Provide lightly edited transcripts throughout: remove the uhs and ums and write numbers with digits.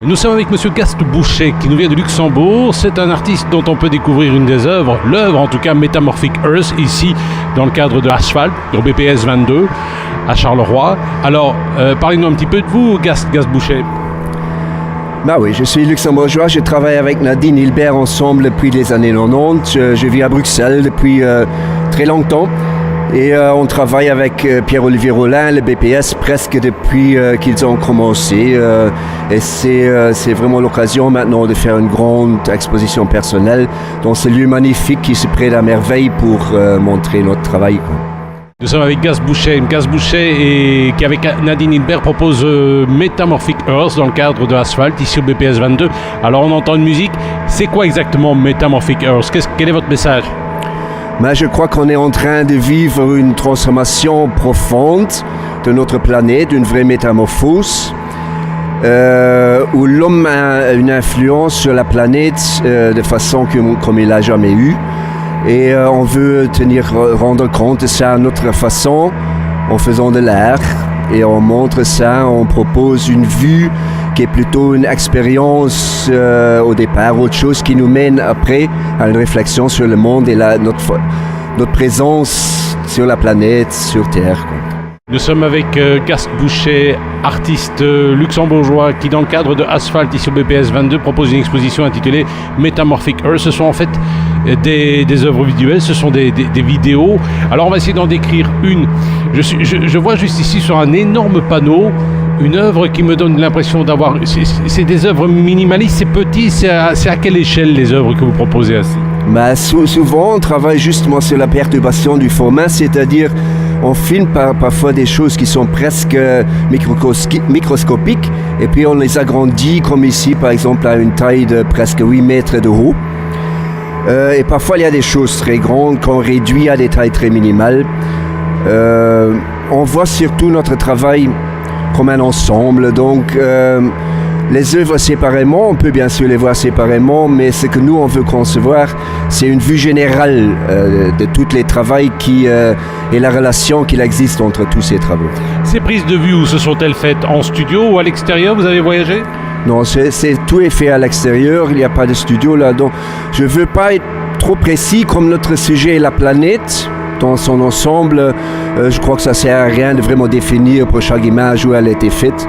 Nous sommes avec Monsieur Gast Boucher qui nous vient de Luxembourg. C'est un artiste dont on peut découvrir une des œuvres, l'œuvre en tout cas Metamorphic Earth, ici dans le cadre de Asphalt, au BPS 22 à Charleroi. Alors, parlez-nous un petit peu de vous, Gast Boucher. Bah oui, je suis luxembourgeois, je travaille avec Nadine Hilbert ensemble depuis les années 90. Je vis à Bruxelles depuis très longtemps. Et on travaille avec Pierre-Olivier Rollin, le BPS, presque depuis qu'ils ont commencé. Et c'est vraiment l'occasion maintenant de faire une grande exposition personnelle dans ce lieu magnifique qui se prête à merveille pour montrer notre travail, quoi. Nous sommes avec Gast Boucher et qui avec Nadine Hilbert propose Metamorphic Earth dans le cadre de Asphalt, ici au BPS 22. Alors on entend une musique. C'est quoi exactement Metamorphic Earth? Quel est votre message? Mais je crois qu'on est en train de vivre une transformation profonde de notre planète, une vraie métamorphose, où l'homme a une influence sur la planète de façon comme il n'a jamais eu. Et on veut rendre compte de ça à notre façon, en faisant de l'art. Et on montre ça, on propose une vue qui est plutôt une expérience au départ, autre chose qui nous mène après à une réflexion sur le monde et notre présence sur la planète, sur Terre, quoi. Nous sommes avec Gast Boucher, artiste luxembourgeois qui dans le cadre de Asphalt ici au BPS 22 propose une exposition intitulée Metamorphic Earth. Ce sont en fait des œuvres visuelles, ce sont des vidéos. Alors on va essayer d'en décrire une. Je vois juste ici sur un énorme panneau une œuvre qui me donne l'impression d'avoir... C'est des œuvres minimalistes, c'est petit, c'est à quelle échelle les œuvres que vous proposez ainsi? Bah, souvent on travaille justement sur la perturbation du format, c'est-à-dire on filme parfois des choses qui sont presque microscopiques et puis on les agrandit comme ici par exemple à une taille de presque 8 mètres de haut. Et parfois il y a des choses très grandes qu'on réduit à des tailles très minimales. On voit surtout notre travail comme un ensemble, donc les œuvres séparément, on peut bien sûr les voir séparément, mais ce que nous on veut concevoir, c'est une vue générale de tous les travaux et la relation qu'il existe entre tous ces travaux. Ces prises de vue, où se sont-elles faites? En studio ou à l'extérieur? Vous avez voyagé? Non, tout est fait à l'extérieur, il n'y a pas de studio là, donc je ne veux pas être trop précis comme notre sujet est la planète. Dans son ensemble, je crois que ça ne sert à rien de vraiment définir pour chaque image où elle a été faite.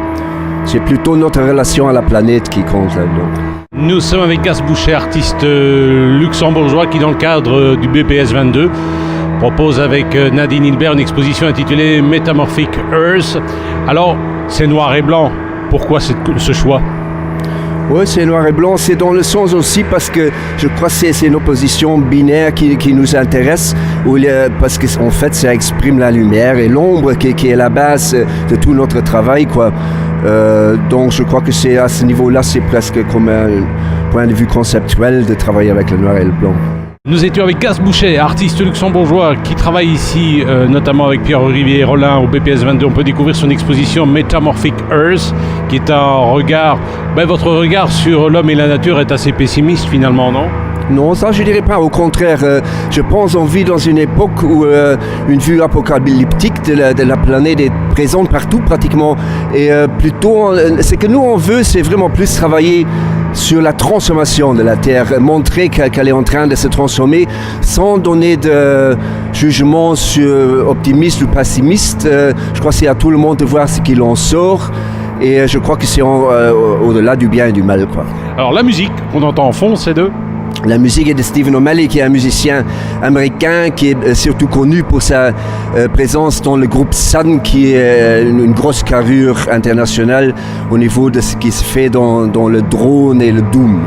C'est plutôt notre relation à la planète qui compte là-dedans. Nous sommes avec Gast Boucher, artiste luxembourgeois qui dans le cadre du BPS 22 propose avec Nadine Hilbert une exposition intitulée Metamorphic Earth. Alors, c'est noir et blanc. Pourquoi ce choix? Oui, c'est noir et blanc. C'est dans le sens aussi parce que je crois que c'est une opposition binaire qui nous intéresse, parce qu'en fait, ça exprime la lumière et l'ombre qui est la base de tout notre travail, quoi. Donc, je crois que c'est à ce niveau-là, c'est presque comme un point de vue conceptuel de travailler avec le noir et le blanc. Nous étions avec Gast Boucher, artiste luxembourgeois qui travaille ici, notamment avec Pierre-Olivier Rollin au BPS 22. On peut découvrir son exposition Metamorphic Earth, qui est un regard... votre regard sur l'homme et la nature est assez pessimiste finalement, non? Non, ça je dirais pas. Au contraire, je pense qu'on vit dans une époque où une vue apocalyptique de la planète est présente partout pratiquement. Et plutôt, ce que nous on veut, c'est vraiment plus travailler sur la transformation de la Terre, montrer qu'elle est en train de se transformer sans donner de jugement optimiste ou pessimiste. Je crois que c'est à tout le monde de voir ce qu'il en sort. Et je crois que c'est au-delà du bien et du mal, quoi. Alors la musique qu'on entend en fond, c'est de... La musique est de Stephen O'Malley, qui est un musicien américain qui est surtout connu pour sa présence dans le groupe Sun, qui est une grosse carrure internationale au niveau de ce qui se fait dans le drone et le doom.